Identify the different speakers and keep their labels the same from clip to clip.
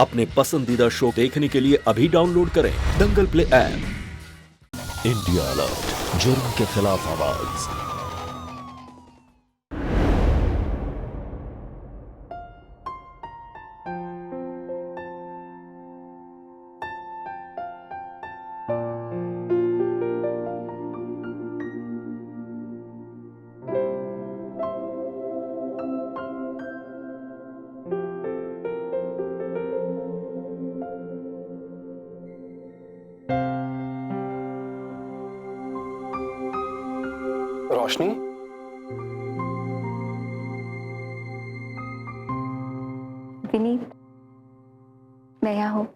Speaker 1: अपने पसंदीदा शो देखने के लिए अभी डाउनलोड करें दंगल प्ले ऐप। इंडिया अलर्ट, जुर्म के खिलाफ आवाज।
Speaker 2: रोशनी,
Speaker 3: विनीत, मैं यहाँ हूँ।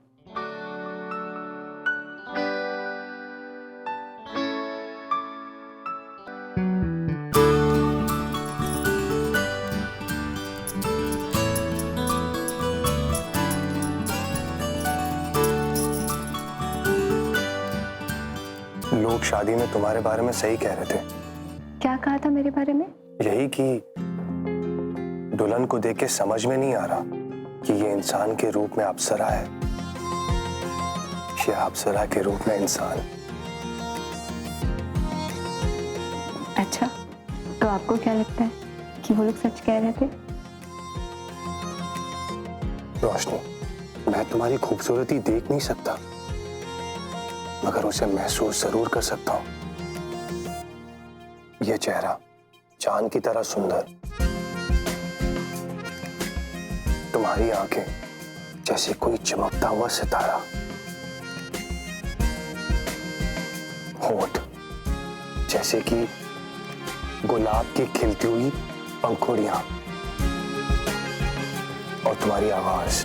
Speaker 2: लोग शादी में तुम्हारे बारे में सही कह रहे थे।
Speaker 3: क्या कहा था मेरे बारे में?
Speaker 2: यही कि दुल्हन को देख के समझ में नहीं आ रहा कि ये इंसान के रूप में अप्सरा है या अप्सरा के रूप में इंसान।
Speaker 3: अच्छा, तो आपको क्या लगता है कि वो लोग सच कह रहे थे?
Speaker 2: रोशनी, मैं तुम्हारी खूबसूरती देख नहीं सकता, मगर उसे महसूस जरूर कर सकता हूं। यह चेहरा चांद की तरह सुंदर, तुम्हारी आंखें जैसे कोई चमकता हुआ सितारा, होठ जैसे कि गुलाब की खिलती हुई पंखुड़ियां, और तुम्हारी आवाज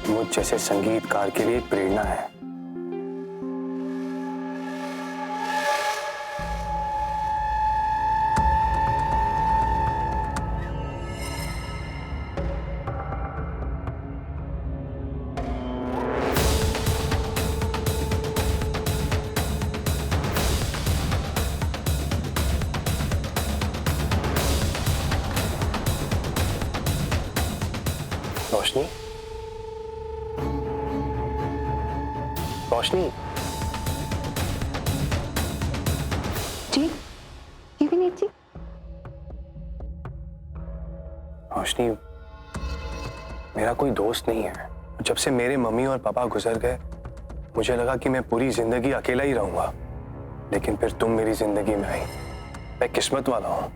Speaker 2: मुझ जैसे संगीतकार के लिए प्रेरणा है। रोशनी, रोशनी,
Speaker 3: जी, जी विनीत जी।
Speaker 2: रोशनी, मेरा कोई दोस्त नहीं है। जब से मेरे मम्मी और पापा गुजर गए, मुझे लगा कि मैं पूरी जिंदगी अकेला ही रहूंगा, लेकिन फिर तुम मेरी जिंदगी में आई। मैं किस्मत वाला हूं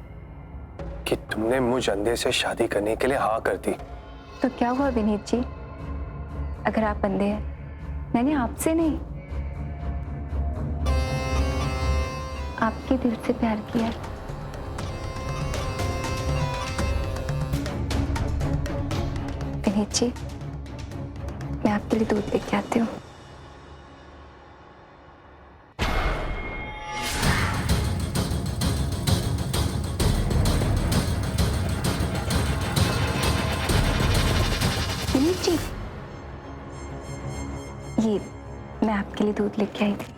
Speaker 2: कि तुमने मुझ अंधे से शादी करने के लिए हाँ कर दी।
Speaker 3: तो क्या हुआ विनीत जी? अगर आप अंधे हैं, मैंने आपसे नहीं, आपके दिल से प्यार किया। विनीत जी, मैं आपके लिए दूध लेके आती हूँ। विनीत जी, ये मैं आपके लिए दूध लेके आई थी,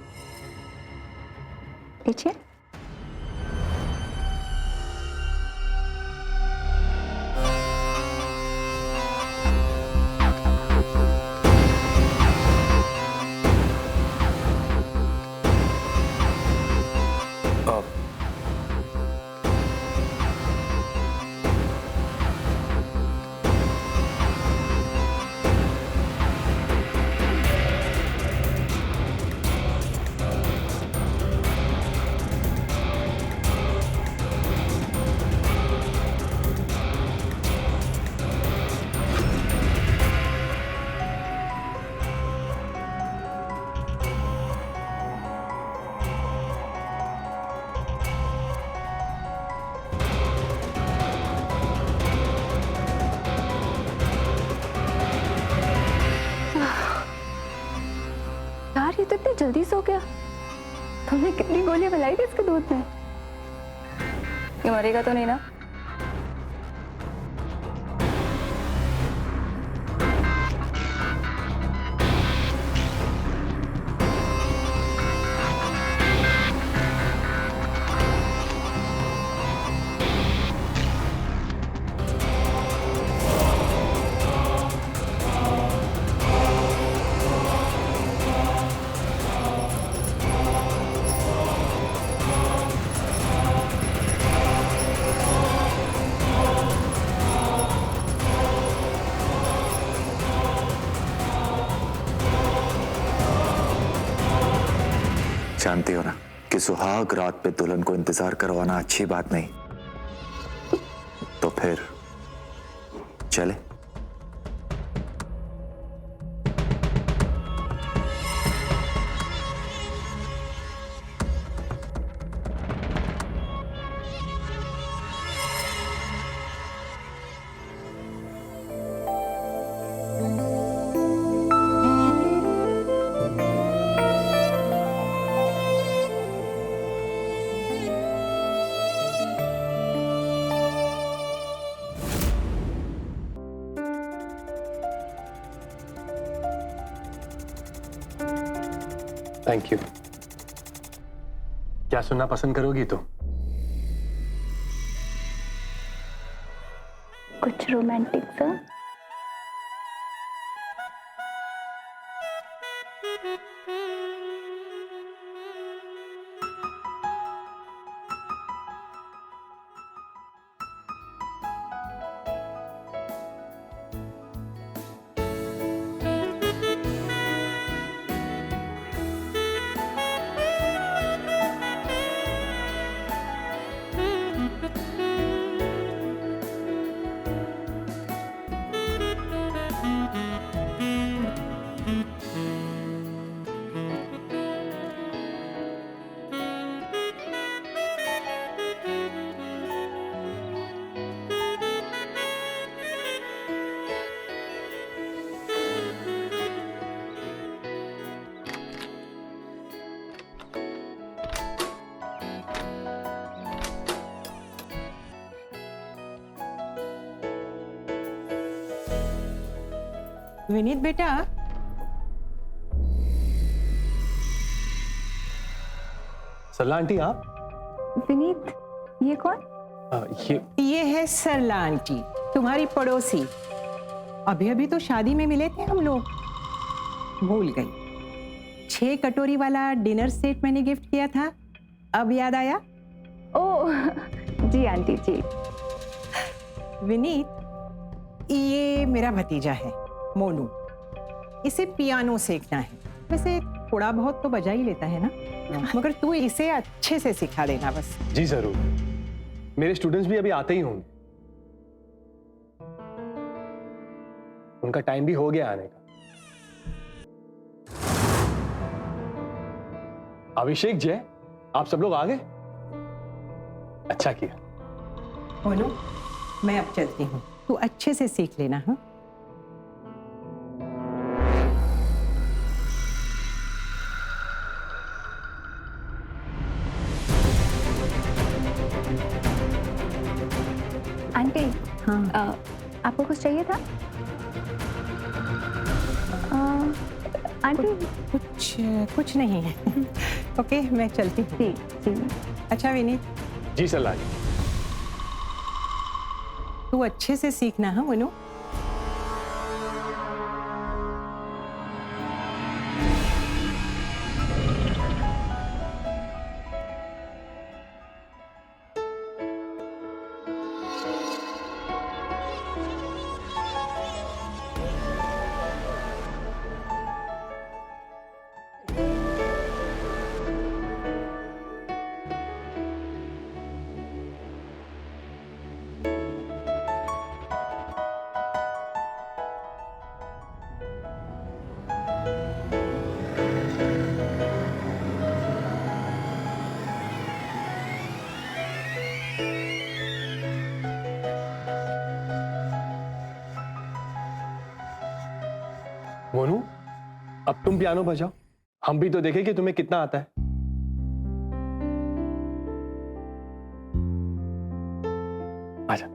Speaker 3: लीजिए। यार, ये तो इतनी जल्दी सो गया। तुमने कितनी गोलियां मिलाई थी इसके दूध में? ये मरेगा तो नहीं ना?
Speaker 4: जानती हो ना कि सुहाग रात पे दुल्हन को इंतजार करवाना अच्छी बात नहीं। तो फिर चले।
Speaker 2: Thank you. क्या सुनना पसंद करोगी तुम?
Speaker 3: कुछ रोमांटिक सा।
Speaker 5: विनीत बेटा,
Speaker 2: सरला आंटी आप?
Speaker 3: विनीत, ये कौन?
Speaker 5: ये है सरला आंटी, तुम्हारी पड़ोसी। अभी अभी तो शादी में मिले थे हम लोग, भूल गई। 6 कटोरी वाला डिनर सेट मैंने गिफ्ट किया था, अब याद आया?
Speaker 3: ओह जी आंटी जी।
Speaker 5: विनीत, ये मेरा भतीजा है मोनू। इसे पियानो सीखना है। वैसे थोड़ा बहुत तो बजा ही लेता है ना, मगर तू इसे अच्छे से सिखा देना बस।
Speaker 2: जी जरूर, मेरे स्टूडेंट्स भी अभी आते ही होंगे, उनका टाइम भी हो गया आने का। अभिषेक जय, आप सब लोग आ गए? अच्छा किया।
Speaker 5: मोनू, मैं अब चलती हूँ, तू अच्छे से सीख लेना। हाँ,
Speaker 3: आंटी।
Speaker 5: हाँ।
Speaker 3: आपको कुछ चाहिए था? आंटी
Speaker 5: कुछ नहीं है। ओके, मैं चलती हूँ।
Speaker 3: जी जी।
Speaker 5: अच्छा विनीत,
Speaker 2: जी सरला जी।
Speaker 5: तू अच्छे से सीखना। हाँ मोनू।
Speaker 2: मोनू, अब तुम पियानो बजाओ, हम भी तो देखें कि तुम्हें कितना आता है। आजा।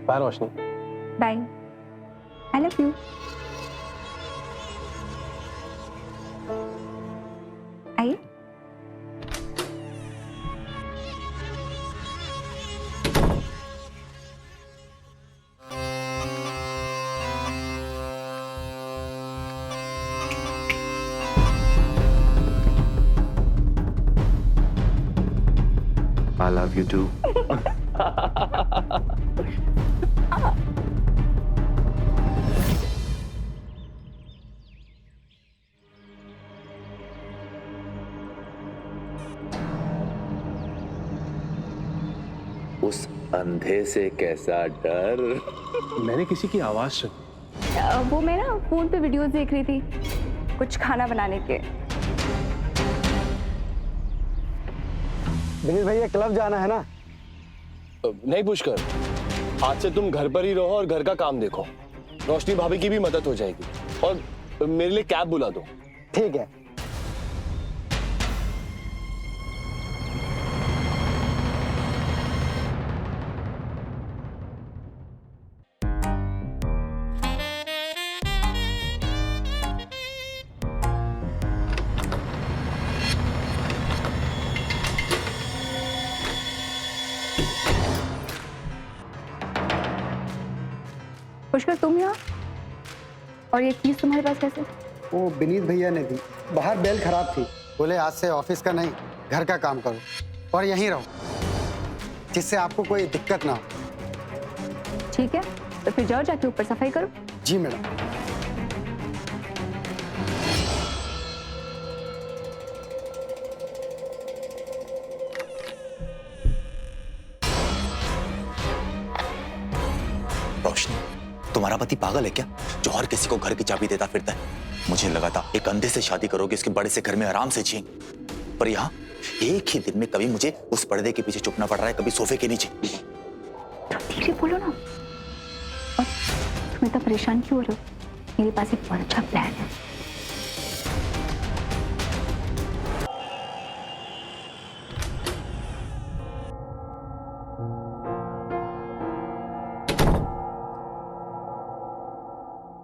Speaker 2: Bye Roshni.
Speaker 3: Bye, I love you. आइए।
Speaker 4: I love you too. उस अंधे से कैसा डर।
Speaker 2: मैंने किसी की आवाज सुनी।
Speaker 3: वो मैं ना फोन पे वीडियोस देख रही थी कुछ खाना बनाने के।
Speaker 6: विनीत भैया क्लब जाना है ना?
Speaker 2: नहीं पुष्कर, आज से तुम घर पर ही रहो और घर का काम देखो। रोशनी भाभी की भी मदद हो जाएगी और मेरे लिए कैब बुला दो।
Speaker 6: ठीक है।
Speaker 3: पुष्कर तुम यहाँ, और ये चीज तुम्हारे पास कैसे?
Speaker 6: वो विनीत भैया ने दी। बाहर बेल खराब थी, बोले आज से ऑफिस का नहीं घर का काम करो और यहीं रहो, जिससे आपको कोई दिक्कत ना हो।
Speaker 3: ठीक है, तो फिर जाओ जाके ऊपर सफाई करो।
Speaker 6: जी मैडम।
Speaker 4: रोशनी, तुम्हारा पति पागल है क्या जो हर किसी को घर की चाबी देता फिरता है? मुझे लगा था एक अंधे से शादी करोगे, उसके बड़े से घर में आराम से जिएंगे, पर यहाँ एक ही दिन में कभी मुझे उस पर्दे के पीछे छुपना पड़ रहा है, कभी सोफे के नीचे।
Speaker 3: तो धीरे बोलो ना। और तुम इतना परेशान क्यों हो रहे हो? मेरे पास एक बहुत अच्छा प्लान है।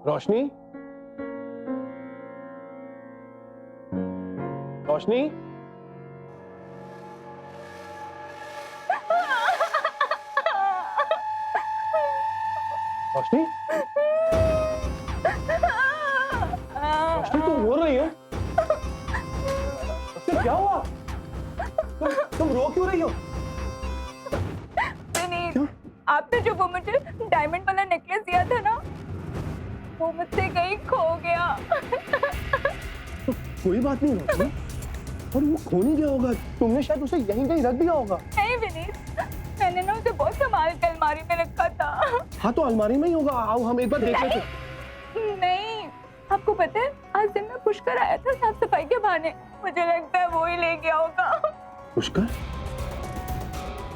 Speaker 2: रोशनी, रोशनी, रोशनी, रोशनी तुम रो रही हो? रोशनी क्या हुआ? तुम रो क्यों रही हो?
Speaker 3: विनीत, आपने जो वो मुझे डायमंड वाला नेकलेस दिया था ना, वो मुझसे कहीं खो गया।
Speaker 2: कोई बात नहीं रोशनी, और वो खो नहीं गया होगा, तुमने शायद उसे यहीं कहीं रख दिया होगा।
Speaker 3: नहीं विनीत, मैंने ना उसे बहुत संभाल के अलमारी में रखा था।
Speaker 2: हाँ तो अलमारी में ही होगा, आओ हम एक बार देख लेते हैं।
Speaker 3: नहीं, आपको पता है आज दिन में पुष्कर आया था साफ सफाई के बहाने, मुझे लगता है वो ही ले गया होगा।
Speaker 2: पुष्कर?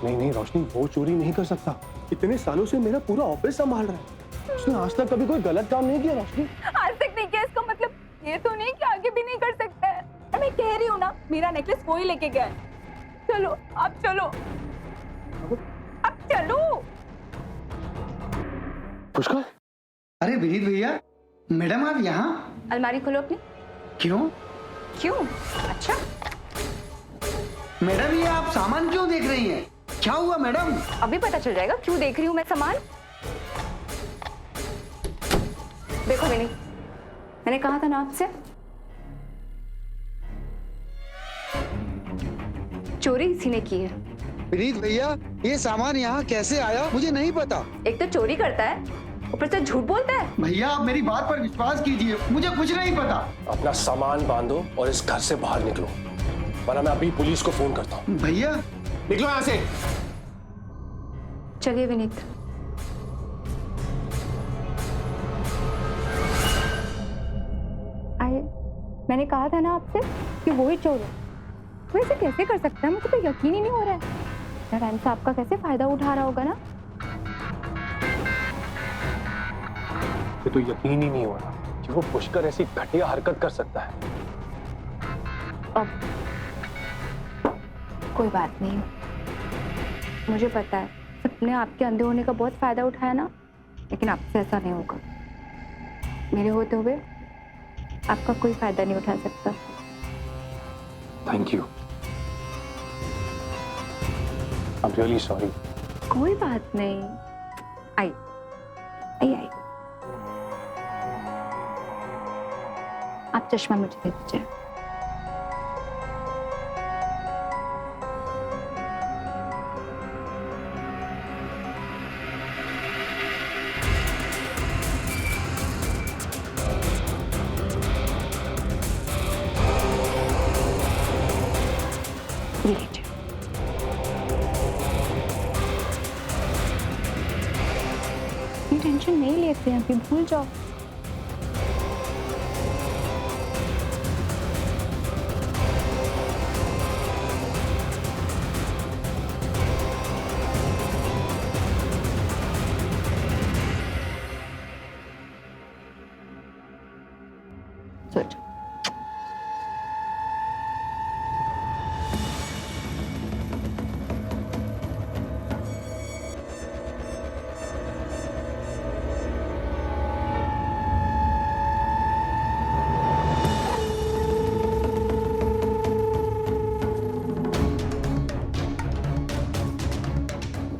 Speaker 2: नहीं रोशनी, वो चोरी नहीं कर सकता, इतने सालों से मेरा पूरा ऑफिस संभाल रहा है, उसने आज तक कभी कोई गलत काम नहीं किया। रोशनी
Speaker 3: आज तक नहीं किया, इसका मतलब ये तो नहीं कि आगे भी नहीं कर सकता है। मैं कह रही हूँ ना, मेरा नेकलेस वो ही लेके गया है। चलो आप चलो, अब चलो।
Speaker 2: पुष्कर?
Speaker 6: अरे विनीत भैया, मैडम आप यहाँ?
Speaker 3: अलमारी खोलो अपनी।
Speaker 6: क्यों?
Speaker 3: क्यों? अच्छा
Speaker 6: मैडम ये आप सामान क्यों देख रही हैं? क्या हुआ मैडम?
Speaker 3: अभी पता चल जाएगा क्यों देख रही हूँ मैं सामान। देखो विनीत, मैंने कहा था ना आपसे, चोरी इसी ने की है।
Speaker 6: विनीत भैया ये सामान यहाँ कैसे आया मुझे नहीं पता।
Speaker 3: एक तो चोरी करता है, ऊपर से झूठ बोलता है।
Speaker 6: भैया आप मेरी बात पर विश्वास कीजिए, मुझे कुछ नहीं पता।
Speaker 2: अपना सामान बांधो और इस घर से बाहर निकलो, वरना मैं अभी पुलिस को फोन करता हूँ।
Speaker 6: भैया
Speaker 2: निकलो यहाँ से।
Speaker 3: चलिए विनीत। आइए, मैंने कहा था ना आपसे कि वो ही चोर है। वो ऐसे कैसे कर सकता है, मुझे तो यकीन ही नहीं हो रहा है। नारायण साहब का कैसे फायदा उठा रहा होगा ना।
Speaker 2: ये तो यकीन ही नहीं हो रहा कि वो पुष्कर ऐसी घटिया हरकत कर सकता है।
Speaker 3: अब कोई बात नहीं, मुझे पता है सब आपने आपके अंधे होने का बहुत फायदा उठाया ना, लेकिन आपसे ऐसा नहीं होगा। मेरे होते हुए आपका कोई फायदा नहीं उठा सकता।
Speaker 2: Thank you. I am really sorry.
Speaker 3: कोई बात नहीं। आई आई आई आप चश्मा मुझे दे दीजिए। ये लीजिए। ये टेंशन नहीं लेते हैं, अभी भूल जाओ। सोचो।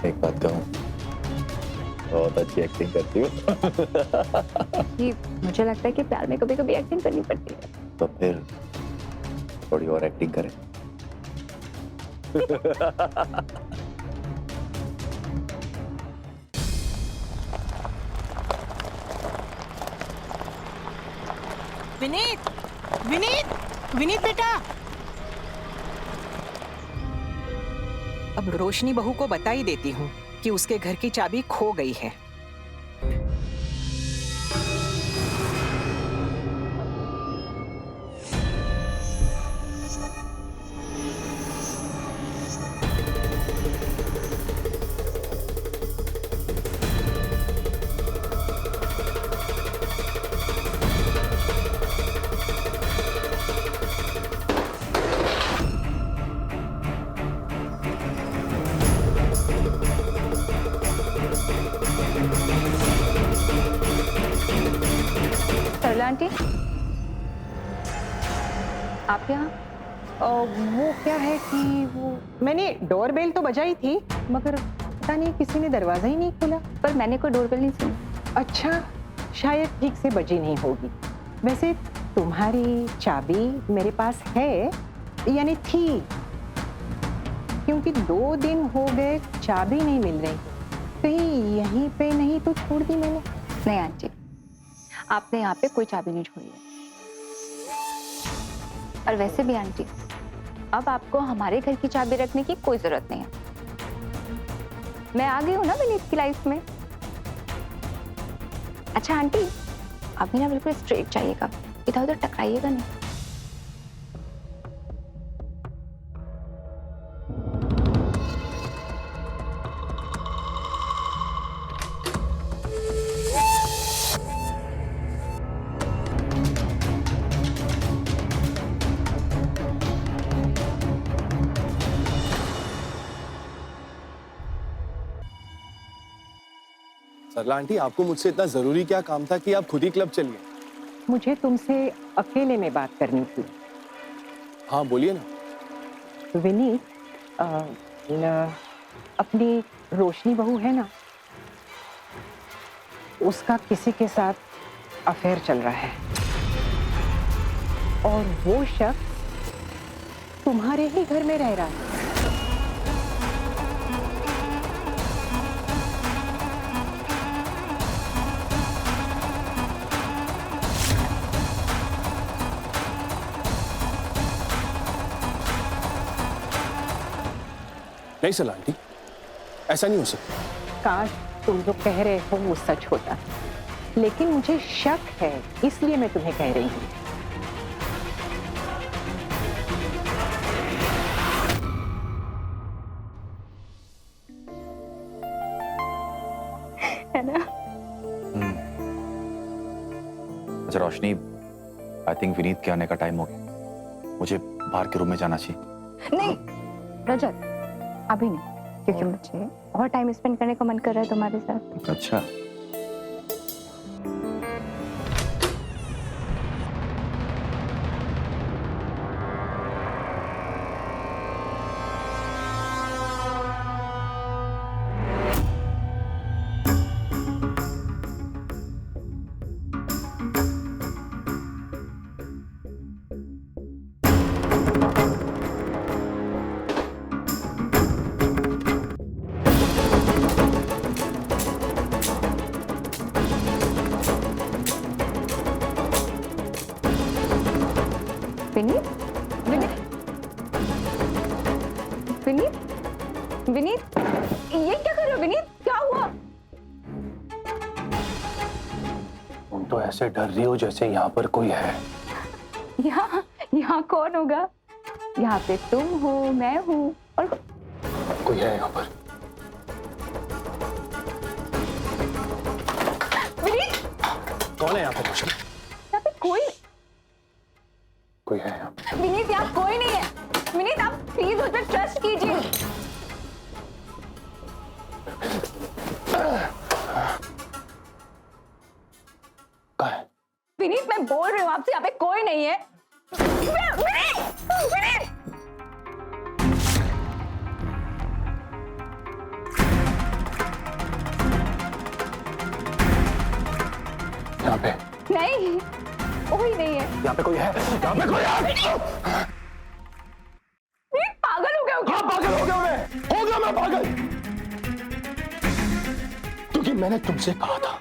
Speaker 4: एक बात कहूँ, बहुत अच्छी एक्टिंग करती हो।
Speaker 3: ये मुझे लगता है कि प्यार में कभी कभी एक्टिंग करनी पड़ती है।
Speaker 4: तो फिर थोड़ी और एक्टिंग करें।
Speaker 5: विनीत, विनीत, विनीत बेटा। अब रोशनी बहू को बता ही देती हूँ कि उसके घर की चाबी खो गई है।
Speaker 3: सरला आंटी, आप यहाँ?
Speaker 5: वो क्या है कि वो मैंने डोरबेल तो बजाई थी, मगर पता नहीं किसी ने दरवाजा ही नहीं खोला।
Speaker 3: पर मैंने कोई डोरबेल नहीं सुनी।
Speaker 5: अच्छा, शायद ठीक से बजी नहीं होगी। वैसे तुम्हारी चाबी मेरे पास है, यानी थी, क्योंकि 2 दिन हो गए चाबी नहीं मिल रही। कहीं यहीं पे नहीं तो छोड़ दी मैंने?
Speaker 3: नहीं आंटी, आपने यहाँ पे कोई चाबी नहीं छोड़ी है। और वैसे भी आंटी, अब आपको हमारे घर की चाबी रखने की कोई जरूरत नहीं है। मैं आ गई हूँ ना विनीत की लाइफ में। अच्छा आंटी, अभी ना बिल्कुल स्ट्रेट जाइएगा, इधर उधर टकराइएगा नहीं।
Speaker 2: सरला आंटी, आपको मुझसे इतना जरूरी क्या काम था कि आप खुद ही क्लब चलिए?
Speaker 5: मुझे तुमसे अकेले में बात करनी थी।
Speaker 2: हाँ बोलिए ना।
Speaker 5: विनीत, अपनी रोशनी बहू है ना, उसका किसी के साथ अफेयर चल रहा है, और वो शख्स तुम्हारे ही घर में रह रहा है।
Speaker 2: नहीं सरला आंटी, ऐसा नहीं हो सकता।
Speaker 5: काश तुम जो कह रहे हो वो सच होता, लेकिन मुझे शक है, इसलिए मैं तुम्हें कह रही हूँ।
Speaker 3: है ना?
Speaker 4: अच्छा रोशनी, आई थिंक विनीत के आने का टाइम हो गया। मुझे बाहर के रूम में जाना चाहिए।
Speaker 3: नहीं रजत, अभी नहीं। क्योंकि मुझे और टाइम स्पेंड करने का मन कर रहा है तुम्हारे साथ।
Speaker 4: अच्छा,
Speaker 3: विनीत, विनीत, विनीत, विनीत, ये क्या कर रहे हो विनीत? क्या हुआ?
Speaker 2: तुम तो ऐसे डर रही हो जैसे यहाँ पर कोई है।
Speaker 3: यहाँ कौन होगा? यहाँ पे तुम हो, मैं हूँ और
Speaker 2: कोई है यहाँ पर।
Speaker 3: विनीत,
Speaker 2: कौन है यहाँ पे रोशनी?
Speaker 3: यहाँ पे
Speaker 2: कोई है यहाँ पे।
Speaker 3: विनीत, यहाँ कोई नहीं है। विनीत, आप प्लीज मुझ पर ट्रस्ट कीजिए।
Speaker 2: कहाँ है?
Speaker 3: विनीत, मैं बोल रही हूँ आपसे, यहाँ पे कोई नहीं है। विनीत, विनीत,
Speaker 2: यहाँ पे
Speaker 3: नहीं, कोई नहीं है।
Speaker 2: यहाँ पे कोई है? यहाँ पे कोई है?
Speaker 3: विनीत, पागल हो गए हो क्या?
Speaker 2: हाँ, पागल हो गया मैं पागल। क्योंकि मैंने तुमसे कहा था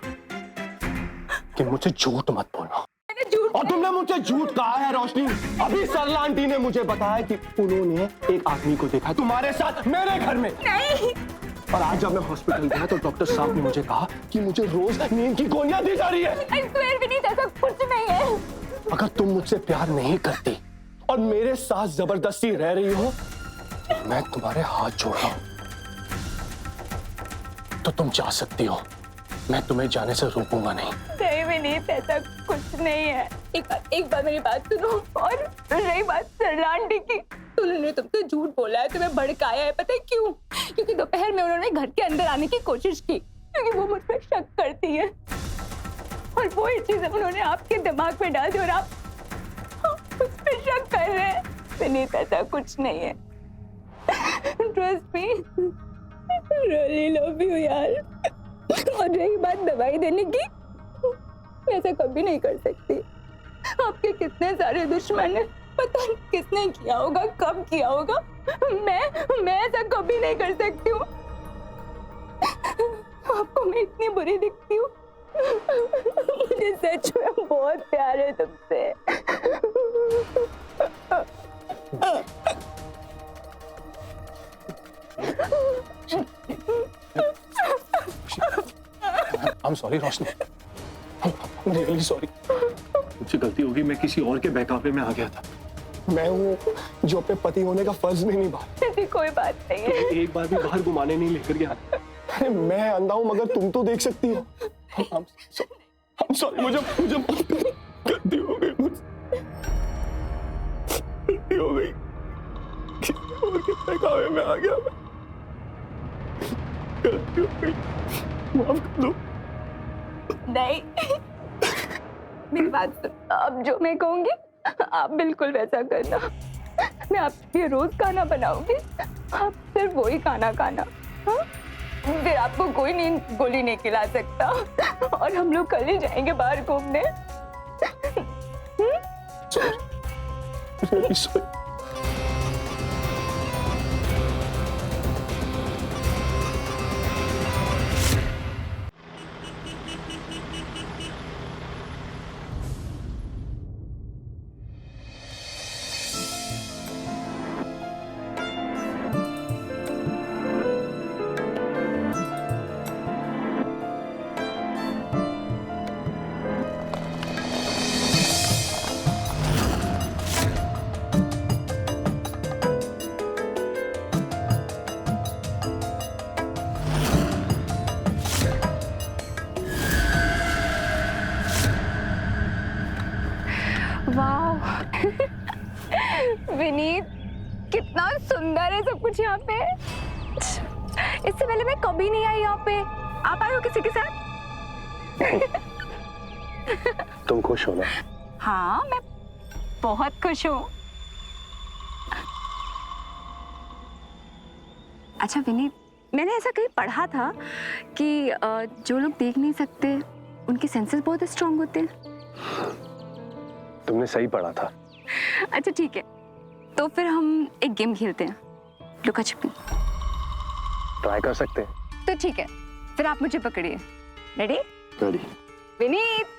Speaker 2: कि मुझे झूठ मत बोलना,
Speaker 3: मैंने झूठ
Speaker 2: और तुमने मुझे झूठ कहा है रोशनी। अभी सरला आंटी ने मुझे बताया कि उन्होंने एक आदमी को देखा तुम्हारे साथ मेरे घर में।
Speaker 3: नहीं।
Speaker 2: और आज जब मैं हॉस्पिटल गया तो डॉक्टर साहब ने मुझे कहा कि मुझे रोज नींद की गोलियां दी जा रही है।
Speaker 3: I swear, विनीत, ऐसा कुछ नहीं है।
Speaker 2: अगर तुम मुझसे प्यार नहीं करती और मेरे साथ जबरदस्ती रह रही हो, मैं तुम्हारे हाथ जोड़ रहा हूं, तो तुम जा सकती हो। मैं तुम्हें जाने से रोकूंगा नहीं।
Speaker 3: नहीं विनीत, ऐसा कुछ नहीं है। एक बार मेरी बात सुनो। और रही बात सरला आंटी की, तो उन्होंने तुमसे झूठ बोला है, तुम्हें भड़काया है। पता है क्यों? क्योंकि दोपहर में उन्होंने घर के अंदर आने की कोशिश की, क्योंकि वो मुझ पर शक करती है। और वो ही चीज उन्होंने आपके दिमाग में डाल दी और आप उस पर शक कर रहे हैं। विनीत, ऐसा कुछ नहीं है। Trust me, really love you यार। और रही बात दवाई देने की, मैं ऐसा कभी नहीं कर सकती। आपके कितने सारे दुश्मन हैं, पता नहीं किसने किया होगा, कब किया होगा। मैं ऐसा कभी नहीं कर सकती हूँ। आपको मैं इतनी बुरी दिखती हूँ। मुझे सच में बहुत प्यार है तुमसे।
Speaker 2: I'm sorry Roshni, I'm really sorry। मुझसे गलती होगी, मैं किसी और के बहकावे में आ गया था। मैं हूँ जो अपने पति होने का फर्ज नहीं निभा।
Speaker 3: ऐसी कोई बात नहीं है।
Speaker 2: एक बार भी बाहर घुमाने नहीं लेकर गया। अरे मैं अंधा हूँ मगर तुम तो देख सकती हो। I'm sorry, मुझे माफ करो। गलती हो गई मुझसे, गलती हो गई। किसी और के बहकावे में आ गया मैं। गलती हो गई, माफ कर दो।
Speaker 3: नहीं, मेरी बात सुन। अब जो मैं कहूंगी आप बिल्कुल वैसा करना। मैं आपके लिए रोज खाना बनाऊंगी, आप सिर्फ वही खाना खाना। हाँ? फिर आपको कोई नींद गोली नहीं खिला सकता। और हम लोग कल ही जाएंगे बाहर घूमने।
Speaker 2: Really sorry।
Speaker 3: वाह विनीत, कितना सुंदर है सब कुछ यहाँ पे। इससे पहले मैं कभी नहीं आई यहाँ पे। आप आए हो किसी के साथ?
Speaker 2: तुम खुश हो ना?
Speaker 3: हाँ, मैं बहुत खुश हूँ। अच्छा विनीत, मैंने ऐसा कहीं पढ़ा था कि जो लोग देख नहीं सकते उनके सेंसेस बहुत स्ट्रांग होते हैं।
Speaker 2: तुमने सही पढ़ा था।
Speaker 3: अच्छा ठीक है, तो फिर हम एक गेम खेलते हैं, लुका छिपी।
Speaker 2: ट्राई कर सकते हैं।
Speaker 3: तो ठीक है, फिर आप मुझे पकड़िए। रेडी?
Speaker 2: रेडी।
Speaker 3: विनीत।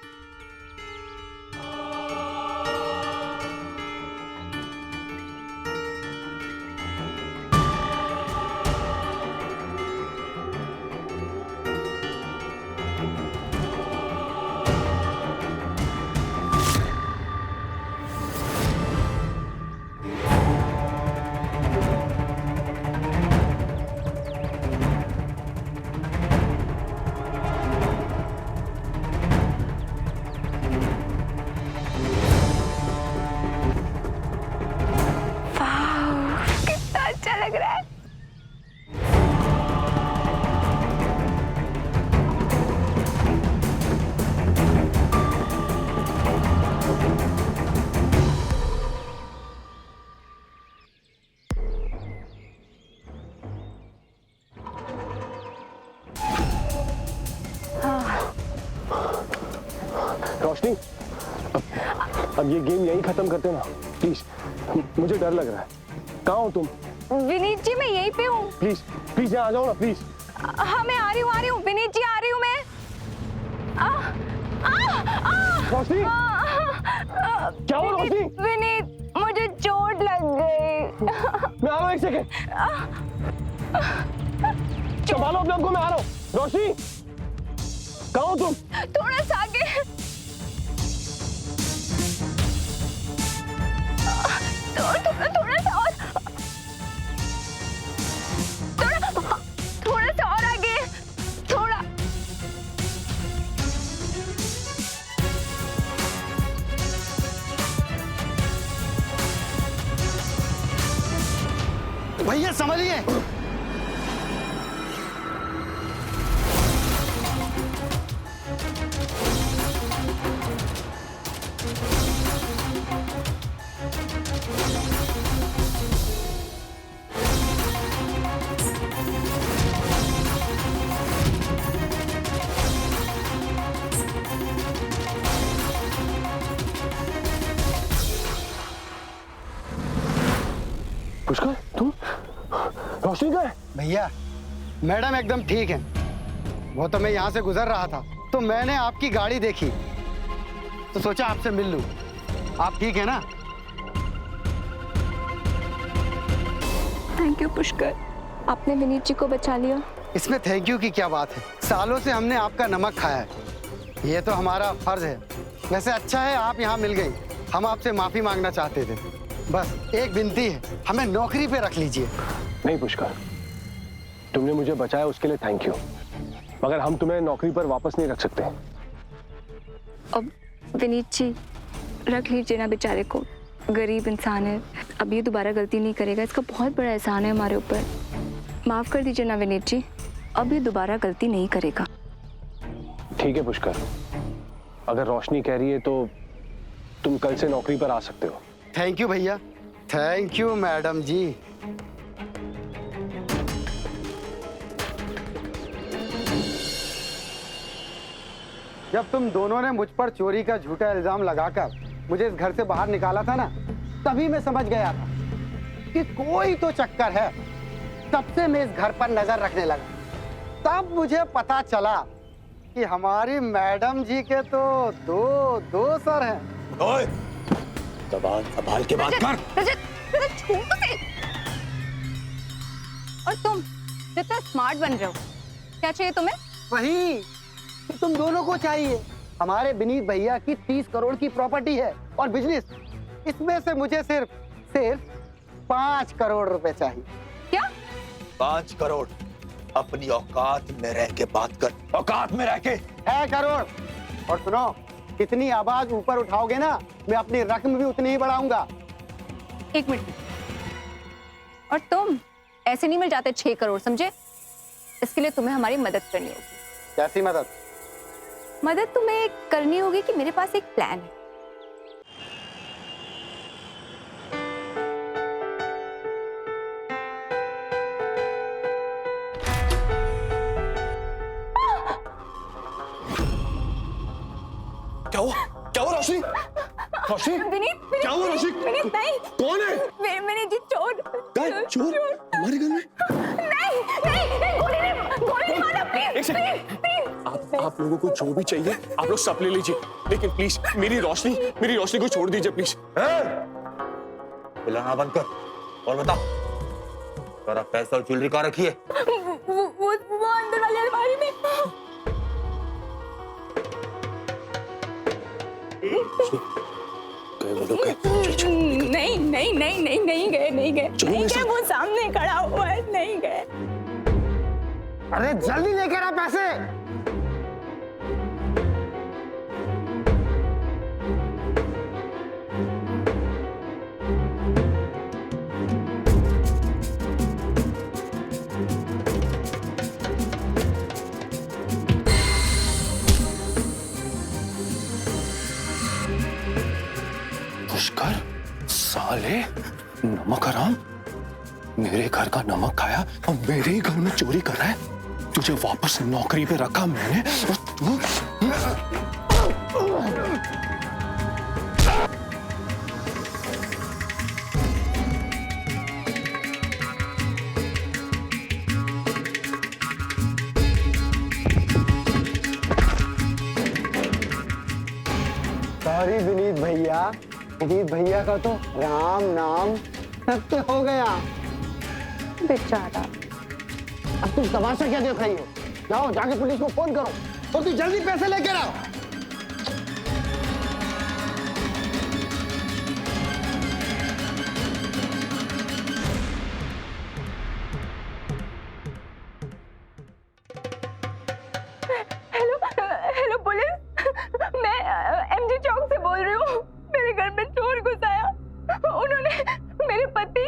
Speaker 3: अच्छा लग रहा है।
Speaker 2: रोशनी, अब ये गेम यहीं खत्म करते ना प्लीज। मुझे डर लग रहा है। कहाँ हो तुम?
Speaker 3: विनीत जी, मैं यहीं पे हूँ।
Speaker 2: प्लीज प्लीज यहाँ आ जाओ ना प्लीज।
Speaker 3: हाँ, मैं आ रही हूँ विनीत जी, आ रही हूँ मैं।
Speaker 2: रोशनी, क्या हुआ रोशनी?
Speaker 3: विनीत, मुझे चोट लग गई।
Speaker 2: मैं आ रहा हूँ, एक सेकेंड। संभालो अपने आप को, मैं आ रहा हूँ। रोशनी, कहाँ हो तुम?
Speaker 3: थोड़ा सा आगे। थोड़ा सा और, थोड़ा सा और आगे, थोड़ा।
Speaker 6: भैया संभलिए।
Speaker 2: पुष्कर, तुम? रोशनी कहाँ है?
Speaker 6: भैया मैडम एकदम ठीक है। वो तो मैं यहाँ से गुजर रहा था तो मैंने आपकी गाड़ी देखी तो सोचा आपसे मिल लूं। आप ठीक है ना?
Speaker 3: थैंक यू पुष्कर, आपने विनीत जी को बचा लिया।
Speaker 6: इसमें थैंक यू की क्या बात है। सालों से हमने आपका नमक खाया है, ये तो हमारा फर्ज है। वैसे अच्छा है आप यहाँ मिल गई। हम आपसे माफी मांगना चाहते थे। बस एक विनती है, हमें नौकरी पे रख लीजिए।
Speaker 2: नहीं पुष्कर, तुमने मुझे बचाया उसके लिए थैंक यू, मगर हम तुम्हें नौकरी पर वापस नहीं रख सकते।
Speaker 3: अब विनीत जी रख लीजिए ना, बेचारे को, गरीब इंसान है। अब ये दोबारा गलती नहीं करेगा, इसका बहुत बड़ा एहसान है हमारे ऊपर। माफ कर दीजिए ना विनीत जी, अब ये दोबारा गलती नहीं करेगा।
Speaker 2: ठीक है पुष्कर, अगर रोशनी कह रही है तो तुम कल से नौकरी पर आ सकते हो।
Speaker 6: थैंक यू भैया। थैंक यू मैडम जी। जब तुम दोनों ने मुझ पर चोरी का झूठा इल्जाम लगाकर मुझे इस घर से बाहर निकाला था ना, तभी मैं समझ गया था कि कोई तो चक्कर है। तब से मैं इस घर पर नजर रखने लगा। तब मुझे पता चला कि हमारी मैडम जी के तो दो सर हैं।
Speaker 4: ओए, जबान संभाल के बात कर।
Speaker 3: और तुम जितना स्मार्ट बन रहे हो, क्या चाहिए तुम्हें?
Speaker 6: वही कि तुम दोनों को चाहिए। हमारे विनीत भैया की 30 करोड़ की प्रॉपर्टी है और बिजनेस, इसमें से मुझे सिर्फ 5 करोड़ रुपए चाहिए।
Speaker 3: क्या?
Speaker 4: 5 करोड़? अपनी औकात में रह के बात कर, औकात में रह के।
Speaker 6: 6 करोड़। और सुनो, कितनी आवाज ऊपर उठाओगे ना, मैं अपनी रकम भी उतनी ही बढ़ाऊंगा।
Speaker 3: 1 मिनट। और तुम ऐसे नहीं मिल जाते 6 करोड़, समझे? इसके लिए तुम्हें हमारी मदद करनी होगी।
Speaker 6: कैसी मदद?
Speaker 3: मदद तुम्हें करनी होगी कि मेरे पास एक प्लान है।
Speaker 2: क्या हुआ? क्या हुआ रोशनी? रोशनी?
Speaker 3: विनीत,
Speaker 2: क्या हुआ रोशनी?
Speaker 3: विनीत नहीं।
Speaker 2: कौन है?
Speaker 3: विनीत जी, चोर।
Speaker 2: कौन? चोर? हमारे घर में?
Speaker 3: नहीं, गोली नहीं मारना, प्लीज,
Speaker 2: एक सेकंड।
Speaker 3: प्लीज।
Speaker 2: आप लोगों को जो भी चाहिए आप लोग सब ले लीजिए, लेकिन प्लीज मेरी रोशनी को छोड़ दीजिए प्लीज।
Speaker 4: पिलाना बंद कर और बता, तेरा पैसा और ज्वेलरी कहाँ रखी है?
Speaker 3: वो अंदर वाली अलमारी में। नहीं गए, वो सामने खड़ा हुआ है, नहीं गए।
Speaker 6: अरे जल्दी लेकर आ पैसे।
Speaker 2: पुष्कर, साले नमक हराम, मेरे घर का नमक खाया और मेरे ही घर में चोरी कर रहा है। तुझे वापस नौकरी पे रखा मैंने और तू
Speaker 6: सॉरी विनीत भैया, विनीत भैया का तो राम नाम सत्य हो गया।
Speaker 3: बेचारा।
Speaker 6: अब तुम तमाशा क्या देख रही हो? जाओ जाके पुलिस को फोन करो और तुम जल्दी पैसे लेकर आओ।
Speaker 3: हेलो पुलिस, मैं एमजी चौक से बोल रही हूँ। मेरे घर में चोर घुस आया, उन्होंने मेरे पति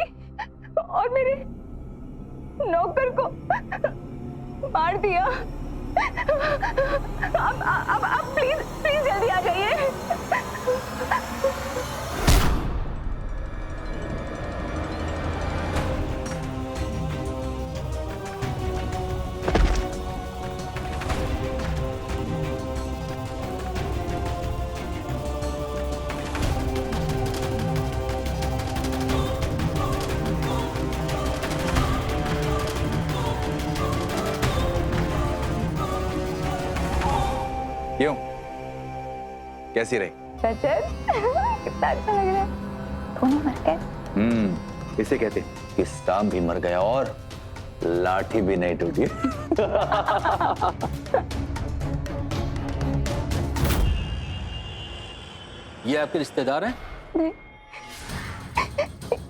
Speaker 3: और मेरे नौकर को मार दिया। अब प्लीज जल्दी आ जाइए।
Speaker 4: क्यों, कैसी रही?
Speaker 3: कितना अच्छा लग रहा है। दोनों मर गए।
Speaker 4: इसे कहते कि सांप भी मर गया और लाठी भी नहीं टूटी।
Speaker 1: ये आपके रिश्तेदार हैं?
Speaker 3: नहीं,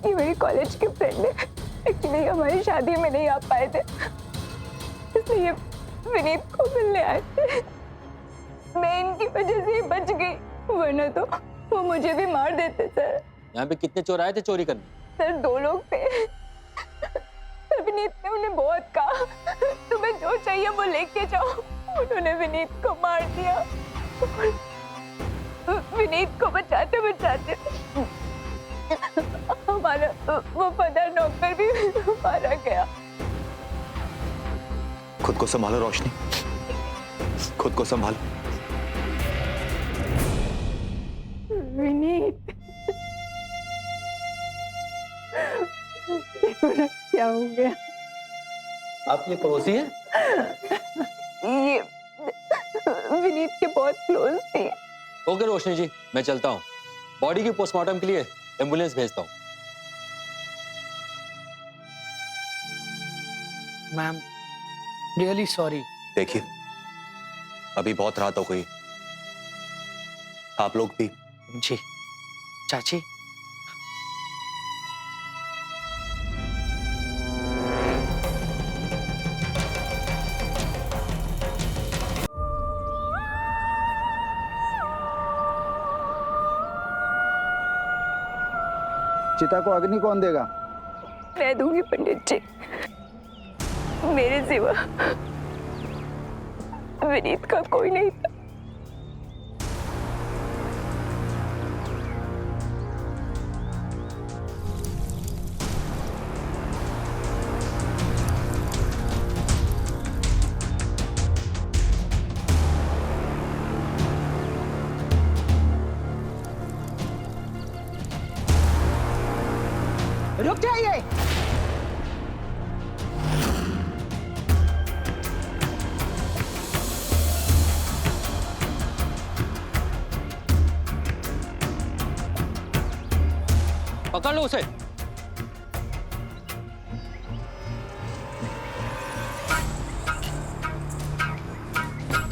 Speaker 3: ये मेरी कॉलेज के फ्रेंड है। एक्चुअली हमारी शादी में नहीं आ पाए थे, इसलिए विनीत को मिलने आए थे। मैं इनकी वजह से ही बच गई, वरना तो वो मुझे भी मार देते सर।
Speaker 1: यहाँ पे कितने चोर आए थे चोरी करने?
Speaker 3: सर 2 लोग थे। सर विनीत ने उन्हें बहुत कहा, तुम्हें जो चाहिए वो लेके जाओ। उन्होंने विनीत को मार दिया। विनीत को बचाते बचाते हमारा वफादार नौकर भी मारा गया।
Speaker 4: खुद को संभालो रोशनी, खुद को संभालो।
Speaker 3: विनीत, क्या हो गया?
Speaker 1: आप ये पड़ोसी हैं?
Speaker 3: ये विनीत के बहुत क्लोज थे।
Speaker 1: ओके रोशनी जी, मैं चलता हूँ। बॉडी की पोस्टमार्टम के लिए एम्बुलेंस भेजता हूँ।
Speaker 7: Ma'am, really sorry.
Speaker 4: देखिए, अभी बहुत रात हो गई, आप लोग भी।
Speaker 7: जी चाची,
Speaker 8: चिता को अग्नि कौन देगा?
Speaker 3: मैं दूंगी पंडित जी, मेरे सिवा विनीत का कोई नहीं था।
Speaker 5: रुक जाइए।
Speaker 7: पकड़ लो उसे।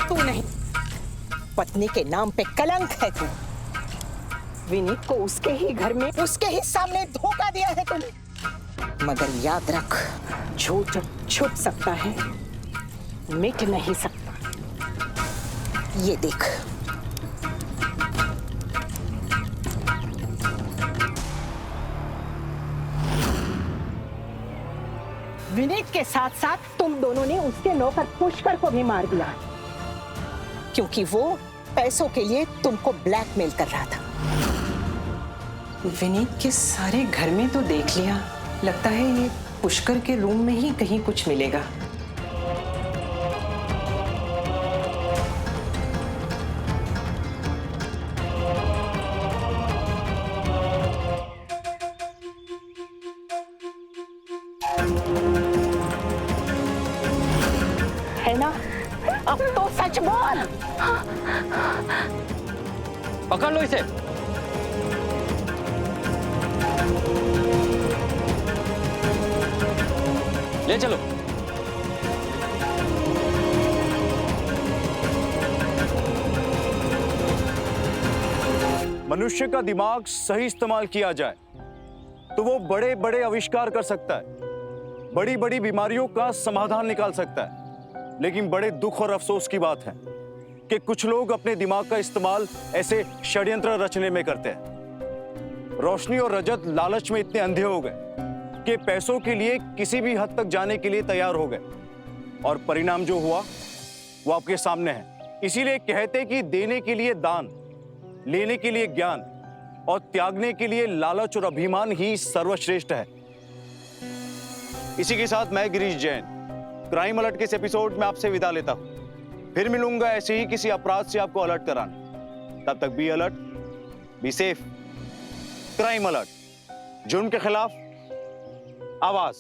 Speaker 5: तू नहीं, पत्नी के नाम पे कलंक है तू। विनीत को उसके ही घर में, उसके ही सामने धोखा दिया है तूने। मगर याद रख, झूठ छुप सकता है, मिट नहीं सकता। ये देख। विनीत के साथ साथ तुम दोनों ने उसके नौकर पुष्कर को भी मार दिया, क्योंकि वो पैसों के लिए तुमको ब्लैकमेल कर रहा था। विनीत के सारे घर में तो देख लिया, लगता है ये पुष्कर के रूम में ही कहीं कुछ मिलेगा। है ना? अब तो सच बोल।
Speaker 7: पकड़ लो इसे। ले चलो।
Speaker 8: मनुष्य का दिमाग सही इस्तेमाल किया जाए तो वो बड़े बड़े आविष्कार कर सकता है, बड़ी बड़ी बीमारियों का समाधान निकाल सकता है। लेकिन बड़े दुख और अफसोस की बात है कि कुछ लोग अपने दिमाग का इस्तेमाल ऐसे षड्यंत्र रचने में करते हैं। रोशनी और रजत लालच में इतने अंधे हो गए कि पैसों के लिए किसी भी हद तक जाने के लिए तैयार हो गए, और परिणाम जो हुआ वो आपके सामने है। इसीलिए कहते कि देने के लिए दान, लेने के लिए ज्ञान और त्यागने के लिए लालच और अभिमान ही सर्वश्रेष्ठ है। इसी के साथ मैं गिरीश जैन क्राइम अलर्ट के इस एपिसोड में आपसे विदा लेता हूं। फिर मिलूंगा ऐसे ही किसी अपराध से आपको अलर्ट कराने। तब तक be alert, be safe. Crime alert, जुर्म के खिलाफ आवाज।